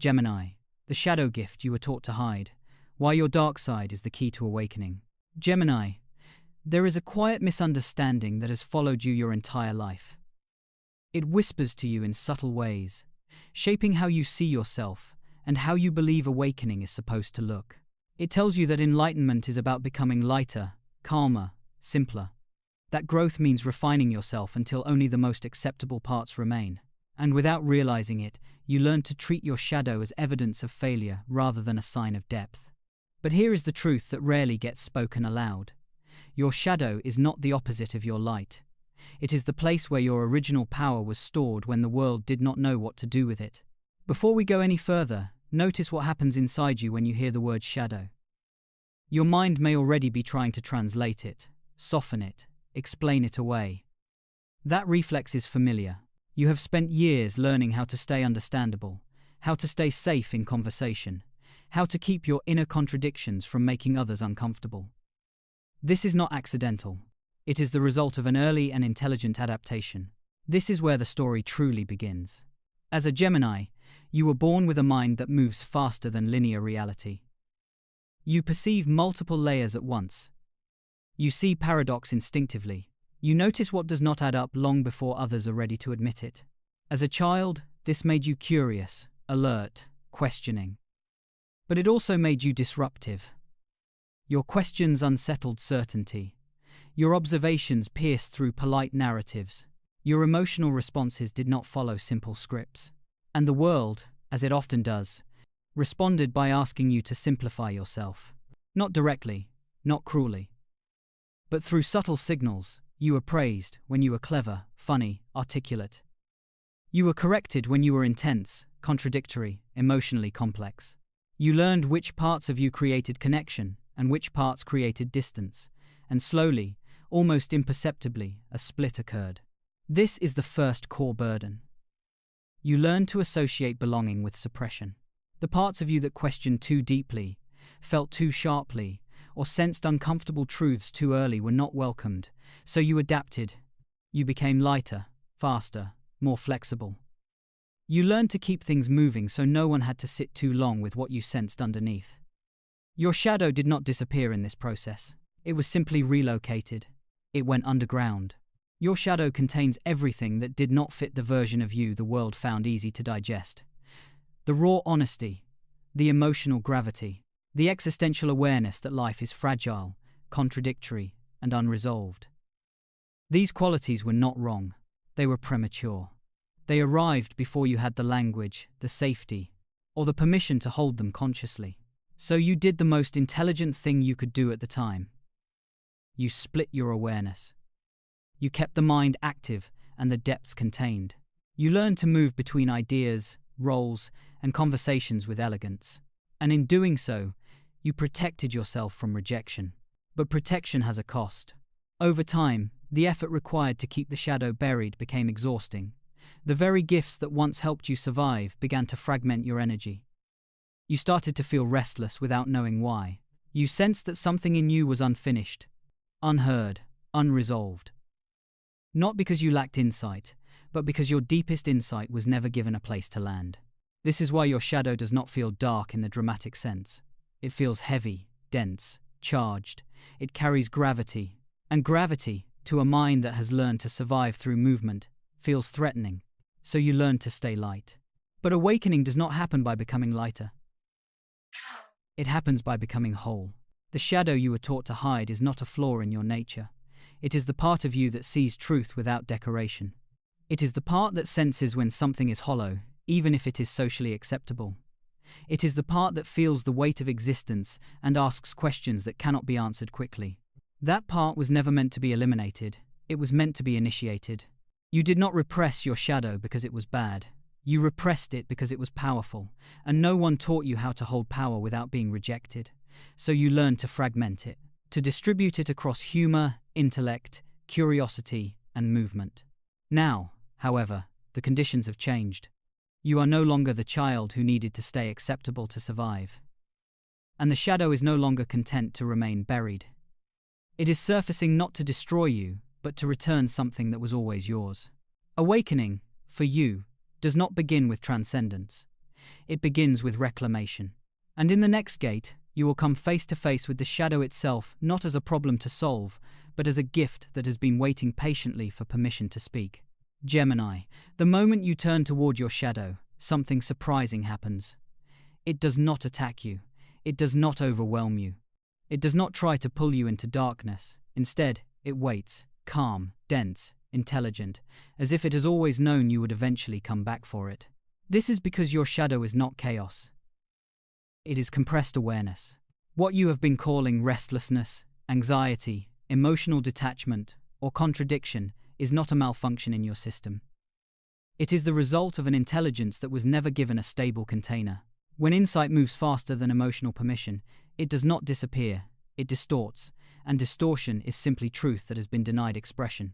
Gemini, the shadow gift you were taught to hide, why your dark side is the key to awakening. Gemini, there is a quiet misunderstanding that has followed you your entire life. It whispers to you in subtle ways, shaping how you see yourself and how you believe awakening is supposed to look. It tells you that enlightenment is about becoming lighter, calmer, simpler. That growth means refining yourself until only the most acceptable parts remain. And without realizing it, you learn to treat your shadow as evidence of failure rather than a sign of depth. But here is the truth that rarely gets spoken aloud. Your shadow is not the opposite of your light. It is the place where your original power was stored when the world did not know what to do with it. Before we go any further, notice what happens inside you when you hear the word shadow. Your mind may already be trying to translate it, soften it, explain it away. That reflex is familiar. You have spent years learning how to stay understandable, how to stay safe in conversation, how to keep your inner contradictions from making others uncomfortable. This is not accidental. It is the result of an early and intelligent adaptation. This is where the story truly begins. As a Gemini, you were born with a mind that moves faster than linear reality. You perceive multiple layers at once. You see paradox instinctively. You notice what does not add up long before others are ready to admit it. As a child, this made you curious, alert, questioning. But it also made you disruptive. Your questions unsettled certainty. Your observations pierced through polite narratives. Your emotional responses did not follow simple scripts. And the world, as it often does, responded by asking you to simplify yourself. Not directly, not cruelly. But through subtle signals. You were praised when you were clever, funny, articulate. You were corrected when you were intense, contradictory, emotionally complex. You learned which parts of you created connection and which parts created distance, and slowly, almost imperceptibly, a split occurred. This is the first core burden. You learned to associate belonging with suppression. The parts of you that questioned too deeply, felt too sharply, or sensed uncomfortable truths too early were not welcomed, so you adapted. You became lighter, faster, more flexible. You learned to keep things moving so no one had to sit too long with what you sensed underneath. Your shadow did not disappear in this process. It was simply relocated. It went underground. Your shadow contains everything that did not fit the version of you the world found easy to digest. The raw honesty, the emotional gravity, the existential awareness that life is fragile, contradictory, and unresolved. These qualities were not wrong. They were premature. They arrived before you had the language, the safety, or the permission to hold them consciously. So you did the most intelligent thing you could do at the time. You split your awareness. You kept the mind active and the depths contained. You learned to move between ideas, roles, and conversations with elegance. And in doing so, you protected yourself from rejection. But protection has a cost. Over time, the effort required to keep the shadow buried became exhausting. The very gifts that once helped you survive began to fragment your energy. You started to feel restless without knowing why. You sensed that something in you was unfinished, unheard, unresolved. Not because you lacked insight, but because your deepest insight was never given a place to land. This is why your shadow does not feel dark in the dramatic sense. It feels heavy, dense, charged. It carries gravity. And gravity, to a mind that has learned to survive through movement, feels threatening. So you learn to stay light. But awakening does not happen by becoming lighter. It happens by becoming whole. The shadow you were taught to hide is not a flaw in your nature. It is the part of you that sees truth without decoration. It is the part that senses when something is hollow, even if it is socially acceptable. It is the part that feels the weight of existence and asks questions that cannot be answered quickly. That part was never meant to be eliminated. It was meant to be initiated. You did not repress your shadow because it was bad. You repressed it because it was powerful, and no one taught you how to hold power without being rejected. So you learned to fragment it, to distribute it across humor, intellect, curiosity, and movement. Now, however, the conditions have changed. You are no longer the child who needed to stay acceptable to survive. And the shadow is no longer content to remain buried. It is surfacing not to destroy you, but to return something that was always yours. Awakening, for you, does not begin with transcendence. It begins with reclamation. And in the next gate, you will come face to face with the shadow itself, not as a problem to solve, but as a gift that has been waiting patiently for permission to speak. Gemini, the moment you turn toward your shadow, something surprising happens. It does not attack you. It does not overwhelm you. It does not try to pull you into darkness. Instead, it waits, calm, dense, intelligent, as if it has always known you would eventually come back for it. This is because your shadow is not chaos. It is compressed awareness. What you have been calling restlessness, anxiety, emotional detachment, or contradiction is not a malfunction in your system. It is the result of an intelligence that was never given a stable container. When insight moves faster than emotional permission, it does not disappear, it distorts, and distortion is simply truth that has been denied expression.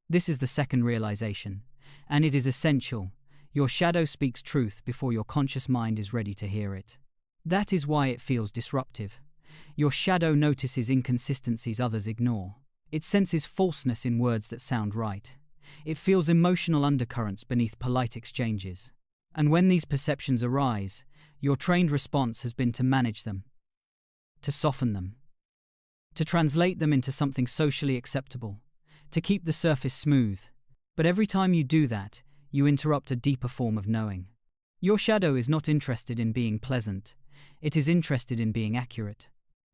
This is the second realization, and it is essential. Your shadow speaks truth before your conscious mind is ready to hear it. That is why it feels disruptive. Your shadow notices inconsistencies others ignore. It senses falseness in words that sound right. It feels emotional undercurrents beneath polite exchanges. And when these perceptions arise, your trained response has been to manage them, to soften them, to translate them into something socially acceptable, to keep the surface smooth. But every time you do that, you interrupt a deeper form of knowing. Your shadow is not interested in being pleasant. It is interested in being accurate.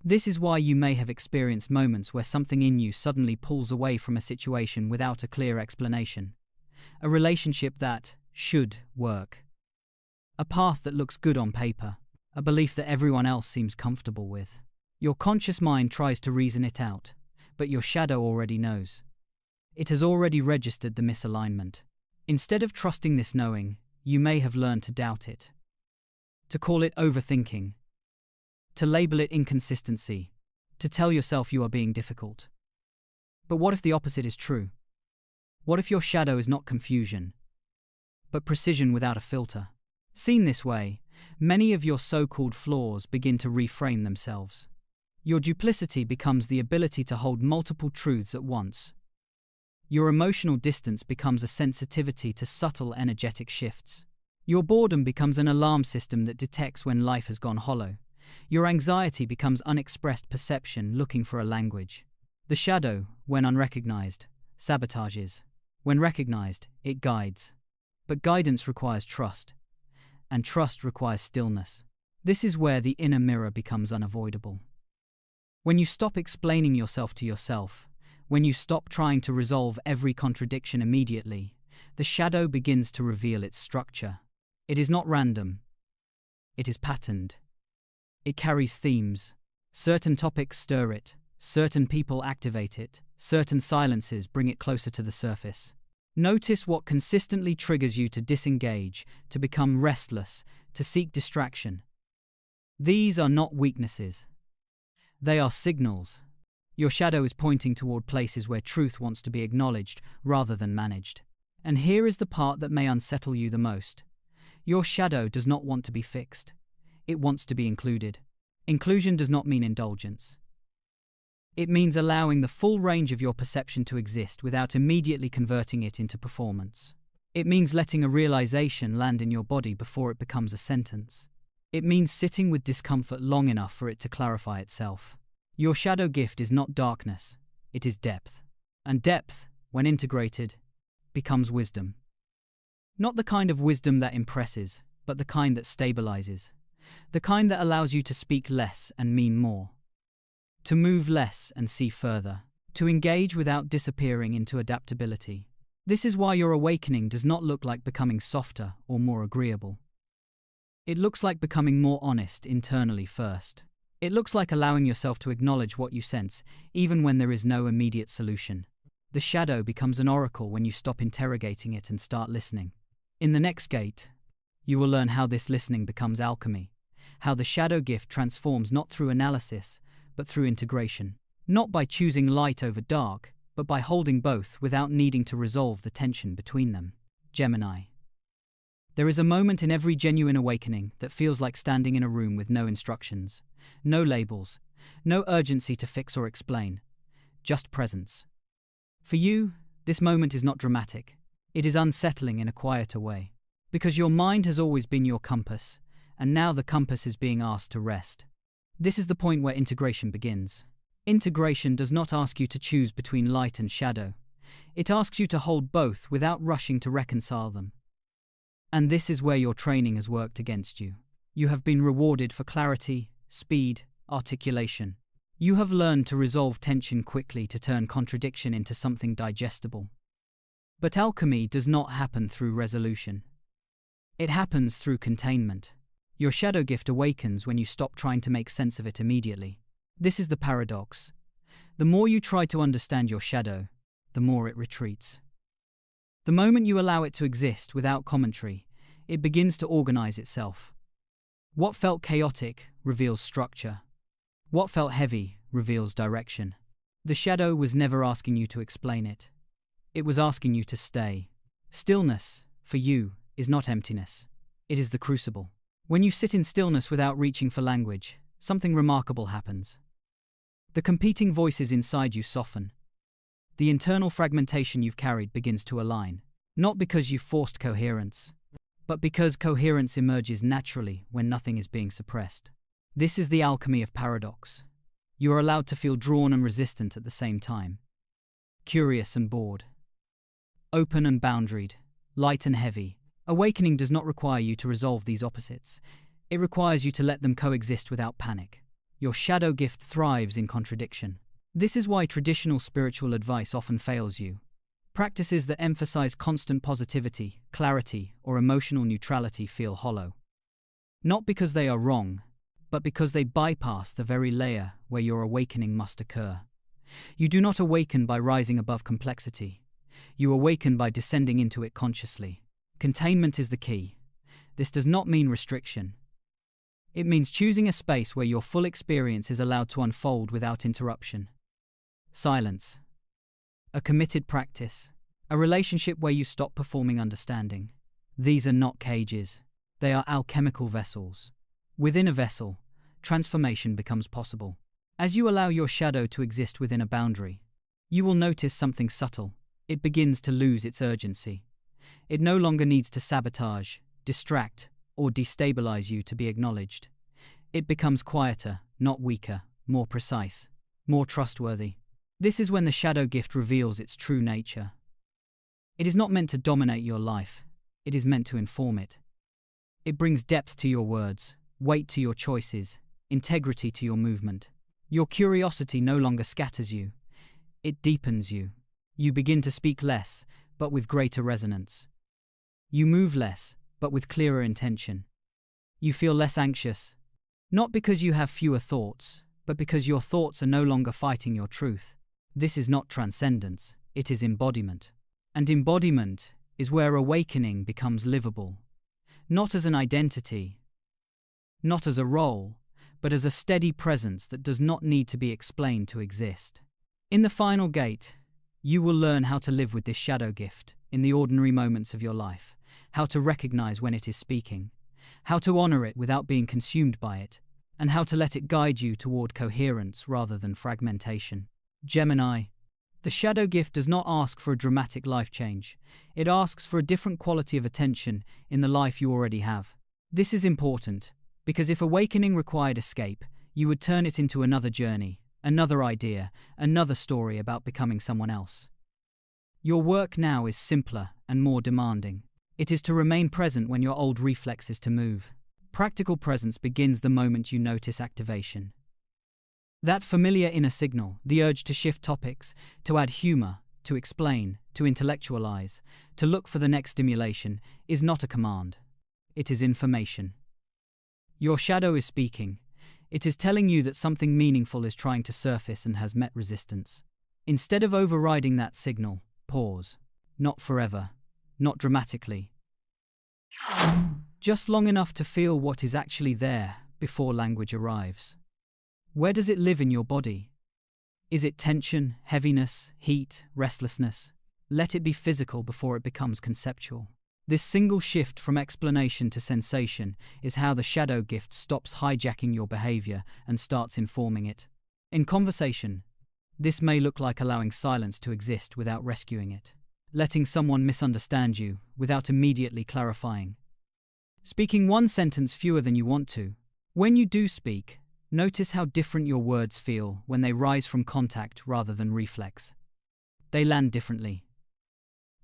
This is why you may have experienced moments where something in you suddenly pulls away from a situation without a clear explanation. A relationship that should work. A path that looks good on paper. A belief that everyone else seems comfortable with. Your conscious mind tries to reason it out, but your shadow already knows. It has already registered the misalignment. Instead of trusting this knowing, you may have learned to doubt it. To call it overthinking. To label it inconsistency. To tell yourself you are being difficult. But what if the opposite is true? What if your shadow is not confusion, but precision without a filter? Seen this way, many of your so-called flaws begin to reframe themselves. Your duplicity becomes the ability to hold multiple truths at once. Your emotional distance becomes a sensitivity to subtle energetic shifts. Your boredom becomes an alarm system that detects when life has gone hollow. Your anxiety becomes unexpressed perception looking for a language. The shadow, when unrecognized, sabotages. When recognized, it guides. But guidance requires trust, and trust requires stillness. This is where the inner mirror becomes unavoidable. When you stop explaining yourself to yourself, when you stop trying to resolve every contradiction immediately, the shadow begins to reveal its structure. It is not random. It is patterned. It carries themes. Certain topics stir it. Certain people activate it. Certain silences bring it closer to the surface. Notice what consistently triggers you to disengage, to become restless, to seek distraction. These are not weaknesses. They are signals. Your shadow is pointing toward places where truth wants to be acknowledged rather than managed. And here is the part that may unsettle you the most. Your shadow does not want to be fixed. It wants to be included. Inclusion does not mean indulgence. It means allowing the full range of your perception to exist without immediately converting it into performance. It means letting a realization land in your body before it becomes a sentence. It means sitting with discomfort long enough for it to clarify itself. Your shadow gift is not darkness, it is depth. And depth, when integrated, becomes wisdom. Not the kind of wisdom that impresses, but the kind that stabilizes. The kind that allows you to speak less and mean more. To move less and see further. To engage without disappearing into adaptability. This is why your awakening does not look like becoming softer or more agreeable. It looks like becoming more honest internally first. It looks like allowing yourself to acknowledge what you sense, even when there is no immediate solution. The shadow becomes an oracle when you stop interrogating it and start listening. In the next gate, you will learn how this listening becomes alchemy, how the shadow gift transforms not through analysis, but through integration. Not by choosing light over dark, but by holding both without needing to resolve the tension between them. Gemini. There is a moment in every genuine awakening that feels like standing in a room with no instructions, no labels, no urgency to fix or explain, just presence. For you, this moment is not dramatic. It is unsettling in a quieter way. Because your mind has always been your compass, and now the compass is being asked to rest. This is the point where integration begins. Integration does not ask you to choose between light and shadow. It asks you to hold both without rushing to reconcile them. And this is where your training has worked against you. You have been rewarded for clarity, speed, articulation. You have learned to resolve tension quickly, to turn contradiction into something digestible. But alchemy does not happen through resolution. It happens through containment. Your shadow gift awakens when you stop trying to make sense of it immediately. This is the paradox. The more you try to understand your shadow, the more it retreats. The moment you allow it to exist without commentary, it begins to organize itself. What felt chaotic reveals structure. What felt heavy reveals direction. The shadow was never asking you to explain it. It was asking you to stay. Stillness, for you, is not emptiness. It is the crucible. When you sit in stillness without reaching for language, something remarkable happens. The competing voices inside you soften. The internal fragmentation you've carried begins to align, not because you've forced coherence, but because coherence emerges naturally when nothing is being suppressed. This is the alchemy of paradox. You are allowed to feel drawn and resistant at the same time. Curious and bored. Open and boundaried. Light and heavy. Awakening does not require you to resolve these opposites. It requires you to let them coexist without panic. Your shadow gift thrives in contradiction. This is why traditional spiritual advice often fails you. Practices that emphasize constant positivity, clarity, or emotional neutrality feel hollow. Not because they are wrong, but because they bypass the very layer where your awakening must occur. You do not awaken by rising above complexity. You awaken by descending into it consciously. Containment is the key. This does not mean restriction. It means choosing a space where your full experience is allowed to unfold without interruption. Silence. A committed practice. A relationship where you stop performing understanding. These are not cages. They are alchemical vessels. Within a vessel, transformation becomes possible. As you allow your shadow to exist within a boundary, you will notice something subtle. It begins to lose its urgency. It no longer needs to sabotage, distract, or destabilize you to be acknowledged. It becomes quieter, not weaker, more precise, more trustworthy. This is when the shadow gift reveals its true nature. It is not meant to dominate your life. It is meant to inform it. It brings depth to your words, weight to your choices, integrity to your movement. Your curiosity no longer scatters you. It deepens you. You begin to speak less, but with greater resonance. You move less, but with clearer intention. You feel less anxious, not because you have fewer thoughts, but because your thoughts are no longer fighting your truth. This is not transcendence, it is embodiment. And embodiment is where awakening becomes livable. Not as an identity, not as a role, but as a steady presence that does not need to be explained to exist. In the final gate, you will learn how to live with this shadow gift in the ordinary moments of your life, how to recognize when it is speaking, how to honor it without being consumed by it, and how to let it guide you toward coherence rather than fragmentation. Gemini, the shadow gift does not ask for a dramatic life change. It asks for a different quality of attention in the life you already have. This is important, because if awakening required escape, you would turn it into another journey, another idea, another story about becoming someone else. Your work now is simpler and more demanding. It is to remain present when your old reflex is to move. Practical presence begins the moment you notice activation. That familiar inner signal, the urge to shift topics, to add humor, to explain, to intellectualize, to look for the next stimulation, is not a command. It is information. Your shadow is speaking. It is telling you that something meaningful is trying to surface and has met resistance. Instead of overriding that signal, pause. Not forever. Not dramatically. Just long enough to feel what is actually there before language arrives. Where does it live in your body? Is it tension, heaviness, heat, restlessness? Let it be physical before it becomes conceptual. This single shift from explanation to sensation is how the shadow gift stops hijacking your behavior and starts informing it. In conversation, this may look like allowing silence to exist without rescuing it, letting someone misunderstand you without immediately clarifying, speaking one sentence fewer than you want to. When you do speak, notice how different your words feel when they rise from contact rather than reflex. They land differently.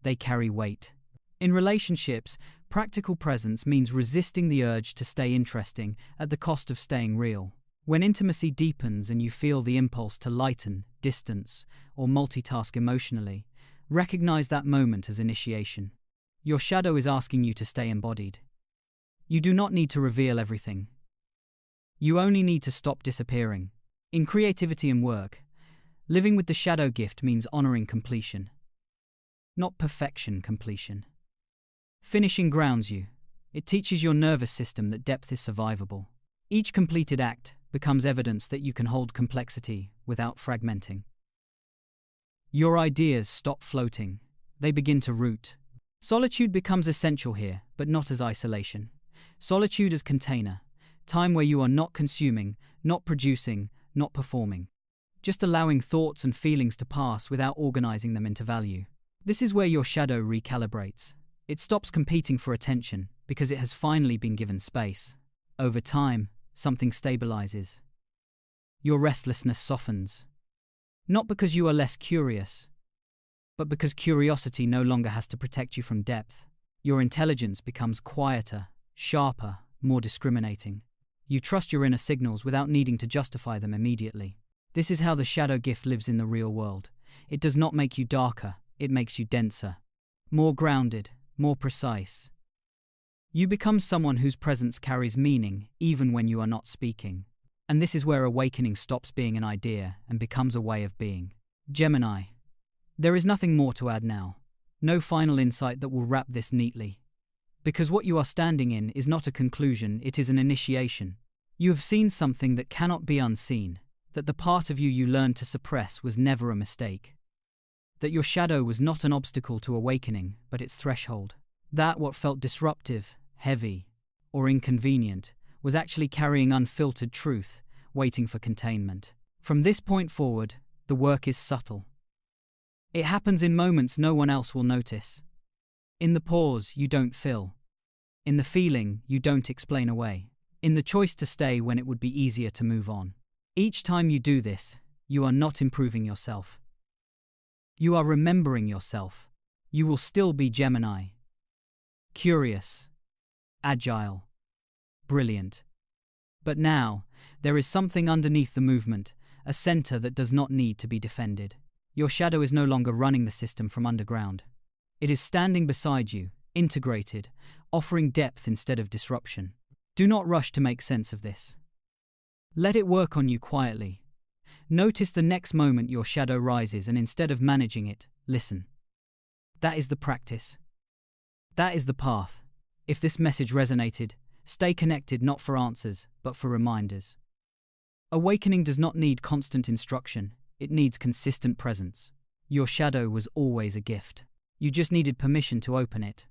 They carry weight. In relationships, practical presence means resisting the urge to stay interesting at the cost of staying real. When intimacy deepens and you feel the impulse to lighten, distance, or multitask emotionally, recognize that moment as initiation. Your shadow is asking you to stay embodied. You do not need to reveal everything. You only need to stop disappearing. In creativity and work, living with the shadow gift means honoring completion. Not perfection completion. Finishing grounds you. It teaches your nervous system that depth is survivable. Each completed act becomes evidence that you can hold complexity without fragmenting. Your ideas stop floating. They begin to root. Solitude becomes essential here, but not as isolation. Solitude as container. Time where you are not consuming, not producing, not performing. Just allowing thoughts and feelings to pass without organizing them into value. This is where your shadow recalibrates. It stops competing for attention because it has finally been given space. Over time, something stabilizes. Your restlessness softens. Not because you are less curious, but because curiosity no longer has to protect you from depth. Your intelligence becomes quieter, sharper, more discriminating. You trust your inner signals without needing to justify them immediately. This is how the shadow gift lives in the real world. It does not make you darker, it makes you denser. More grounded, more precise. You become someone whose presence carries meaning even when you are not speaking. And this is where awakening stops being an idea and becomes a way of being. Gemini. There is nothing more to add now. No final insight that will wrap this neatly. Because what you are standing in is not a conclusion, it is an initiation. You have seen something that cannot be unseen, that the part of you you learned to suppress was never a mistake. That your shadow was not an obstacle to awakening, but its threshold. That what felt disruptive, heavy, or inconvenient was actually carrying unfiltered truth, waiting for containment. From this point forward, the work is subtle. It happens in moments no one else will notice. In the pause you don't fill. In the feeling you don't explain away. In the choice to stay when it would be easier to move on. Each time you do this, you are not improving yourself. You are remembering yourself. You will still be Gemini. Curious. Agile. Brilliant. But now, there is something underneath the movement, a center that does not need to be defended. Your shadow is no longer running the system from underground. It is standing beside you, integrated, offering depth instead of disruption. Do not rush to make sense of this. Let it work on you quietly. Notice the next moment your shadow rises and instead of managing it, listen. That is the practice. That is the path. If this message resonated, stay connected not for answers, but for reminders. Awakening does not need constant instruction, it needs consistent presence. Your shadow was always a gift. You just needed permission to open it.